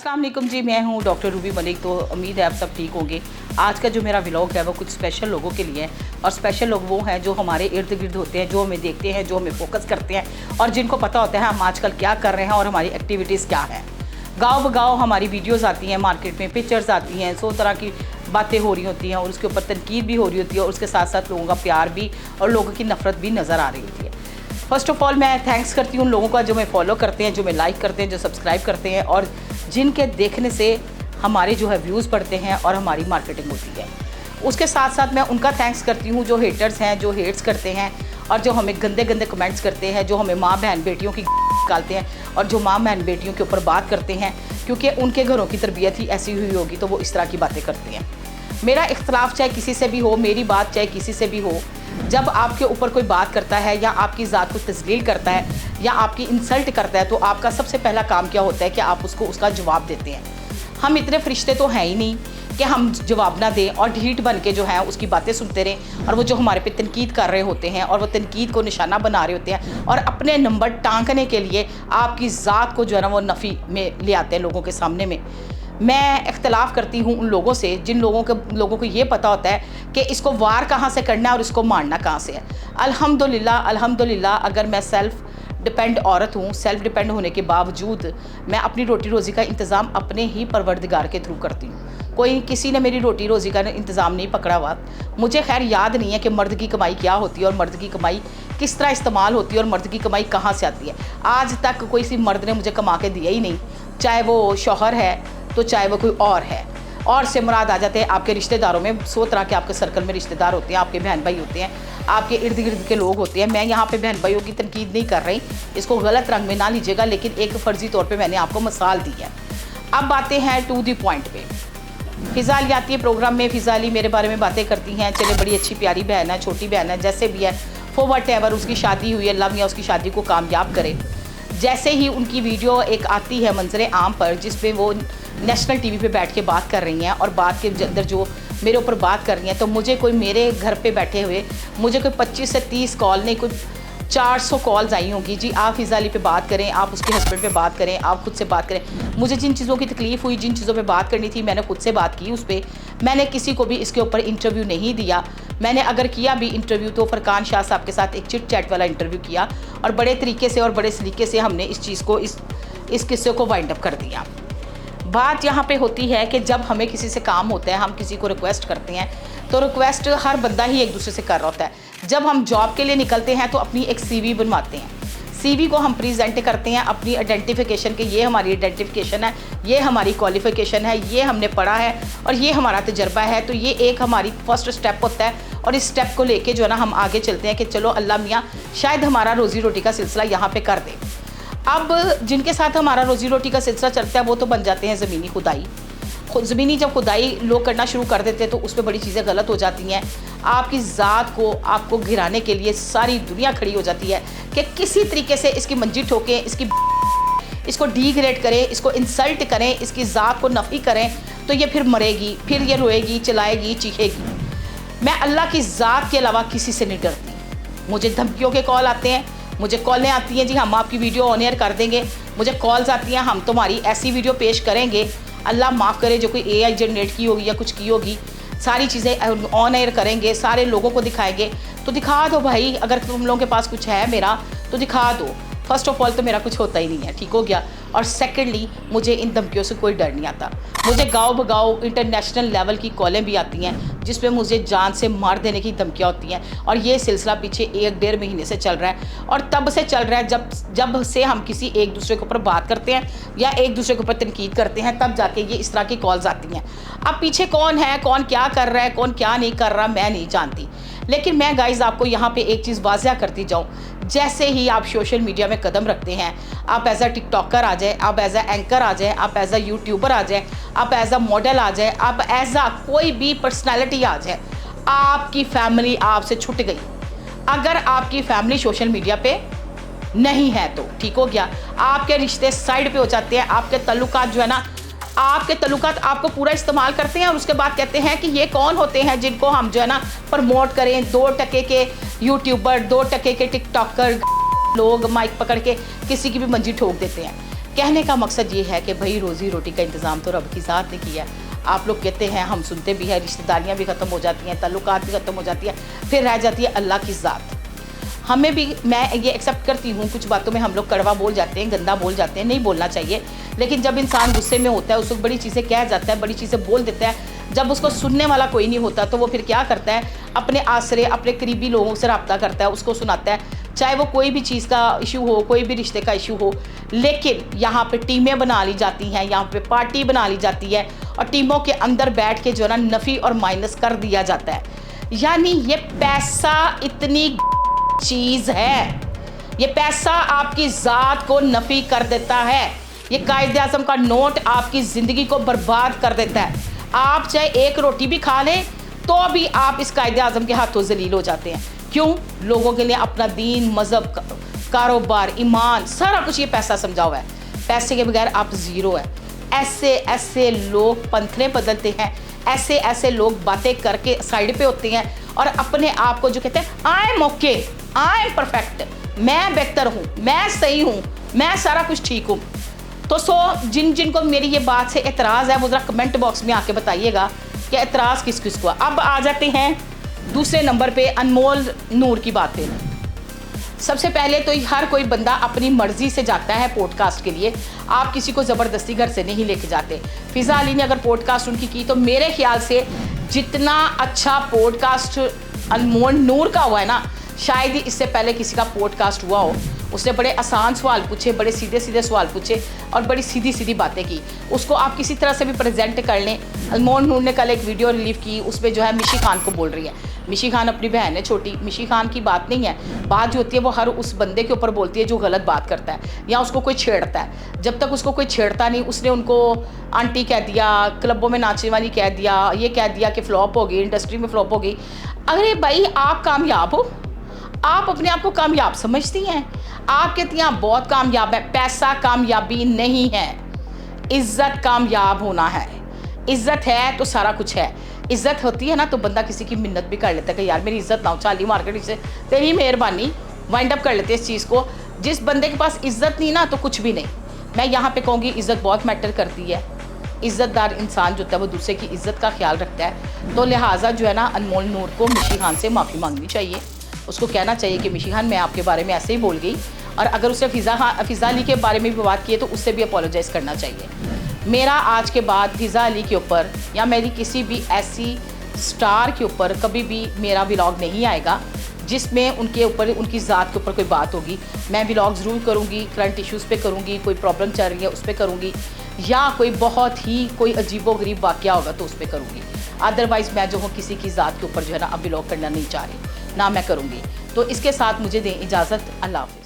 अस्सलाम वालेकुम जी, मैं हूँ डॉक्टर रूबी मलिक। तो उम्मीद है आप सब ठीक होंगे। आज का जो मेरा व्लॉग है वो कुछ स्पेशल लोगों के लिए है, और स्पेशल लोग वो हैं जो हमारे इर्द गिर्द होते हैं, जो हमें देखते हैं, जो हमें फोकस करते हैं और जिनको पता होता है हम आजकल क्या कर रहे हैं और हमारी एक्टिविटीज़ क्या हैं। गाँव बगाँव हमारी वीडियोज़ आती हैं, मार्केट में पिक्चर्स आती हैं, 100 तरह की बातें हो रही होती हैं और उसके ऊपर तनकीद भी हो रही होती है और उसके साथ साथ लोगों का प्यार भी और लोगों की नफ़रत भी नज़र आ रही होती है। फ़र्स्ट ऑफ़ ऑल मैं थैंक्स करती हूँ उन लोगों का जो मैं फॉलो करते हैं, जो मैं लाइक करते हैं, जो सब्सक्राइब करते हैं और जिनके देखने से हमारे जो है व्यूज़ बढ़ते हैं और हमारी मार्केटिंग होती है। उसके साथ साथ मैं उनका थैंक्स करती हूँ जो हेटर्स हैं, जो हेट्स करते हैं और जो हमें गंदे गंदे कमेंट्स करते हैं, जो हमें माँ बहन बेटियों की निकालते हैं और जो माँ बहन बेटियों के ऊपर बात करते हैं, क्योंकि उनके घरों की तरबियत ही ऐसी हुई होगी तो वो इस तरह की बातें करते हैं। मेरा इख्तलाफ चाहे किसी से भी हो, मेरी बात चाहे किसी से भी हो, जब आपके ऊपर कोई बात करता है या आपकी ज़ात को तस्लील करता है या आपकी इंसल्ट करता है तो आपका सबसे पहला काम क्या होता है कि आप उसको उसका जवाब देते हैं। हम इतने फरिश्ते तो हैं ही नहीं कि हम जवाब ना दें और ढीठ बन के जो है उसकी बातें सुनते रहें और वो जो हमारे पे तनकीद कर रहे होते हैं और वो तनकीद को निशाना बना रहे होते हैं और अपने नंबर टांकने के लिए आपकी ज़ात को जो है ना वो नफ़ी में ले आते हैं लोगों के सामने में। मैं इख्तलाफ करती हूँ उन लोगों से जिन लोगों को ये पता होता है कि इसको वार कहाँ से करना है और इसको मारना कहाँ से है। अल्हम्दुलिल्लाह अगर मैं सेल्फ़ डिपेंड औरत हूँ, सेल्फ़ डिपेंड होने के बावजूद मैं अपनी रोटी रोज़ी का इंतज़ाम अपने ही परवरदिगार के थ्रू करती हूँ। कोई किसी ने मेरी रोटी रोज़ी का इंतज़ाम नहीं पकड़ा हुआ। मुझे खैर याद नहीं है कि मर्द की कमाई क्या होती है और मर्द की कमाई किस तरह इस्तेमाल होती है और मर्द की कमाई कहाँ से आती है। आज तक कोई सी मर्द ने मुझे कमा के दिया ही नहीं, चाहे वो शौहर है तो चाहे वो कोई और है। और से मुराद आ जाते हैं आपके रिश्तेदारों में। 100 तरह के आपके सर्कल में रिश्तेदार होते हैं, आपके बहन भाई होते हैं, आपके इर्द गिर्द के लोग होते हैं। मैं यहाँ पे बहन भाइयों की तनकीद नहीं कर रही, इसको गलत रंग में ना लीजिएगा, लेकिन एक फ़र्जी तौर पे मैंने आपको मिसाल दी है। अब बातें हैं टू दी पॉइंट पे। फ़िज़ा अली आती है प्रोग्राम में, फ़िज़ा अली मेरे बारे में बातें करती हैं, चले बड़ी अच्छी प्यारी बहन है, छोटी बहन है, जैसे भी है, फॉर वट एवर उसकी शादी हुई है, अल्लाह मियां उसकी शादी को कामयाब करे। जैसे ही उनकी वीडियो एक आती है मंजर आम पर जिसपे वो नेशनल टीवी पे बैठ के बात कर रही हैं और बात के अंदर जो मेरे ऊपर बात कर रही हैं, तो मुझे कोई मेरे घर पे बैठे हुए मुझे कोई 25 से 30 कॉल नहीं, कोई 400 कॉल्स आई होंगी। जी आप फ़िज़ा अली पे बात करें, आप उसके हस्बैंड पे बात करें, आप खुद से बात करें। मुझे जिन चीज़ों की तकलीफ़ हुई, जिन चीज़ों पे बात करनी थी, मैंने खुद से बात की उस पर। मैंने किसी को भी इसके ऊपर इंटरव्यू नहीं दिया। मैंने अगर किया भी इंटरव्यू तो फ़रकान शाह साहब के साथ एक चिट चैट वाला इंटरव्यू किया और बड़े तरीके से और बड़े सलीके से हमने इस चीज़ को इस किस्से को वाइंड अप कर दिया। बात यहाँ पे होती है कि जब हमें किसी से काम होता है, हम किसी को रिक्वेस्ट करते हैं तो रिक्वेस्ट हर बंदा ही एक दूसरे से कर रहा होता है। जब हम जॉब के लिए निकलते हैं तो अपनी एक CV बनवाते हैं, CV को हम प्रेजेंट करते हैं अपनी आइडेंटिफिकेशन के, ये हमारी आइडेंटिफिकेशन है, ये हमारी क्वालिफ़िकेशन है, ये हमने पढ़ा है और ये हमारा तजर्बा है। तो ये एक हमारी फर्स्ट स्टेप होता है और इस स्टेप को लेके जो है ना हम आगे चलते हैं कि चलो अल्लाह मियाँ शायद हमारा रोज़ी रोटी का सिलसिला यहाँ पे कर दे। अब जिनके साथ हमारा रोज़ी रोटी का सिलसिला चलता है वो तो बन जाते हैं ज़मीनी खुदाई। ज़मीनी जब खुदाई लोग करना शुरू कर देते हैं तो उस पर बड़ी चीज़ें गलत हो जाती हैं। आपकी ज़ात को आपको गिराने के लिए सारी दुनिया खड़ी हो जाती है कि किसी तरीके से इसकी मंजी ठोकें, इसको डीग्रेड करें, इसको इंसल्ट करें, इसकी ज़ात को नफ़ी करें, तो ये फिर मरेगी, फिर ये रोएगी, चिल्लाएगी, चीखेगी। मैं अल्लाह की ज़ात के अलावा किसी से नहीं डरती। मुझे धमकियों के कॉल आते हैं, मुझे कॉलें आती हैं, जी हम आपकी वीडियो ऑन एयर कर देंगे। मुझे कॉल्स आती हैं, हम तुम्हारी ऐसी वीडियो पेश करेंगे, अल्लाह माफ़ करे जो कोई AI जनरेट की होगी या कुछ की होगी, सारी चीज़ें ऑन एयर करेंगे, सारे लोगों को दिखाएंगे। तो दिखा दो भाई, अगर तुम लोगों के पास कुछ है मेरा तो दिखा दो। फ़र्स्ट ऑफ़ ऑल तो मेरा कुछ होता ही नहीं है, ठीक हो गया। और सेकेंडली मुझे इन धमकियों से कोई डर नहीं आता। मुझे गाँव बगाँव इंटरनेशनल लेवल की कॉलें भी आती हैं जिसमें मुझे जान से मार देने की धमकियाँ होती हैं और ये सिलसिला पीछे 1-1.5 महीने से चल रहा है और तब से चल रहा है जब से हम किसी एक दूसरे के ऊपर बात करते हैं या एक दूसरे के ऊपर तनकीद करते हैं, तब जाके ये इस तरह की कॉल्स आती हैं। अब पीछे कौन है, कौन क्या कर रहा है, कौन क्या नहीं कर रहा, मैं नहीं जानती। लेकिन मैं गाइज़ आपको यहाँ पे एक चीज़ वाज़िया करती जाऊँ, जैसे ही आप सोशल मीडिया में कदम रखते हैं, आप एज अ टिकटॉकर आ जाए, आप एज अ एंकर आ जाए, आप एज अ यूट्यूबर आ जाए, आप एज अ मॉडल आ जाए, आप एज अ कोई भी पर्सनैलिटी आ जाए, आपकी फैमिली आपसे छूट गई। अगर आपकी फैमिली सोशल मीडिया पे नहीं है तो ठीक हो गया, आपके रिश्ते साइड पे हो जाते हैं, आपके तल्लुकात जो है ना, आपके तल्लुकात आपको पूरा इस्तेमाल करते हैं और उसके बाद कहते हैं कि ये कौन होते हैं जिनको हम जो है ना प्रमोट करें। 2 टके के यूट्यूबर, 2 टके के टिकटॉकर लोग माइक पकड़ के किसी की भी मंजी ठोक देते हैं। कहने का मकसद ये है कि भाई रोज़ी रोटी का इंतज़ाम तो रब की ज़ात ने किया है। आप लोग कहते हैं, हम सुनते भी हैं, रिश्तेदारियाँ भी ख़त्म हो जाती हैं, ताल्लुकात भी ख़त्म हो जाती है, फिर रह जाती है अल्लाह की ज़ात। हमें भी, मैं ये एक्सेप्ट करती हूँ, कुछ बातों में हम लोग कड़वा बोल जाते हैं, गंदा बोल जाते हैं, नहीं बोलना चाहिए। लेकिन जब इंसान गुस्से में होता है, उसको बड़ी चीज़ें कह जाता है, बड़ी चीज़ें बोल देता है, जब उसको सुनने वाला कोई नहीं होता तो वो फिर क्या करता है, अपने आसरे, अपने करीबी लोगों से रब्ता करता है, उसको सुनाता है, चाहे वो कोई भी चीज़ का इशू हो, कोई भी रिश्ते का इशू हो। लेकिन यहाँ पे टीमें बना ली जाती हैं, यहाँ पे पार्टी बना ली जाती है और टीमों के अंदर बैठ के जो है ना नफ़ी और माइनस कर दिया जाता है। यानी ये पैसा इतनी चीज़ है, ये पैसा आपकी ज़ात को नफ़ी कर देता है। ये कायदे आज़म का नोट आपकी ज़िंदगी को बर्बाद कर देता है। आप चाहे एक रोटी भी खा लें तो भी आप इस कायदे आज़म के हाथों ज़लील हो जाते हैं। क्यों? लोगों के लिए अपना दीन, मज़हब, कारोबार, ईमान, सारा कुछ ये पैसा समझा हुआ है। पैसे के बगैर आप ज़ीरो है। ऐसे ऐसे लोग पंथरे बदलते हैं, ऐसे ऐसे लोग बातें करके साइड पे होते हैं और अपने आप को जो कहते हैं I am okay, I am perfect, मैं बेहतर हूँ, मैं सही हूँ, मैं सारा कुछ ठीक हूँ। तो जिनको मेरी ये बात से एतराज़ है वो ज़रा कमेंट बॉक्स में आके बताइएगा कि एतराज़ किस किस को। अब आ जाते हैं दूसरे नंबर पे अनमोल नूर की बात पे। सबसे पहले तो हर कोई बंदा अपनी मर्ज़ी से जाता है पॉडकास्ट के लिए, आप किसी को ज़बरदस्ती घर से नहीं लेके जाते। फ़िज़ा अली ने अगर पॉडकास्ट उनकी की तो मेरे ख्याल से जितना अच्छा पॉडकास्ट अनमोल नूर का हुआ है ना, शायद ही इससे पहले किसी का पॉडकास्ट हुआ हो। उसने बड़े आसान सवाल पूछे, बड़े सीधे सीधे सवाल पूछे और बड़ी सीधी सीधी बातें की। उसको आप किसी तरह से भी प्रेजेंट कर लें। अनमोल नूर ने कल एक वीडियो रिलीव की, उसमें जो है मिशी खान को बोल रही है। मिशी खान अपनी बहन है छोटी, मिशी खान की बात नहीं है, बात जो होती है वो हर उस बंदे के ऊपर बोलती है जो गलत बात करता है या उसको कोई छेड़ता है। जब तक उसको कोई छेड़ता नहीं, उसने उनको आंटी कह दिया, क्लबों में नाचने वाली कह दिया, ये कह दिया कि फ्लॉप हो गई, इंडस्ट्री में फ्लॉप हो गई। अरे भाई, आप कामयाब हो, आप अपने आप को कामयाब समझती हैं, आप कहती हैं आप बहुत कामयाब है। पैसा कामयाबी नहीं है, इज्जत कामयाब होना है। इज्जत है तो सारा कुछ है। इज्जत होती है ना तो बंदा किसी की मिन्नत भी कर लेता है कि यार मेरी इज्जत ना हो, चाली मार्केट से तेरी मेहरबानी, वाइंड अप कर लेते हैं इस चीज़ को। जिस बंदे के पास इज्जत नहीं ना तो कुछ भी नहीं। मैं यहाँ पे कहूँगी इज्जत बहुत मैटर करती है। इज़्ज़तदार इंसान जो होता है वो दूसरे की इज्जत का ख्याल रखता है। तो लिहाजा जो है ना अनमोल नूर को मिशी खान से माफ़ी मांगनी चाहिए। उसको कहना चाहिए कि मिशी खान मैं आपके बारे में ऐसे ही बोल गई, और अगर उसने फ़िज़ा अली के बारे में भी बात की है तो उससे भी अपोलोजाइज़ करना चाहिए। मेरा आज के बाद फ़िज़ा अली के ऊपर या मेरी किसी भी ऐसी स्टार के ऊपर कभी भी मेरा व्लॉग नहीं आएगा जिसमें उनके ऊपर, उनकी ज़ात के ऊपर कोई बात होगी। मैं व्लॉग ज़रूर करूँगी, करंट इश्यूज़ पे करूँगी, कोई प्रॉब्लम चल रही है उस पर करूँगी, या कोई बहुत ही कोई अजीबोगरीब वाक़या होगा तो उस पर करूँगी। अदरवाइज़ मैं जो हूँ किसी की ज़ात के ऊपर जो है ना अब व्लॉग करना नहीं चाह रही, ना मैं करूँगी। तो इसके साथ मुझे दें इजाज़त। अल्लाह हाफ़िज़।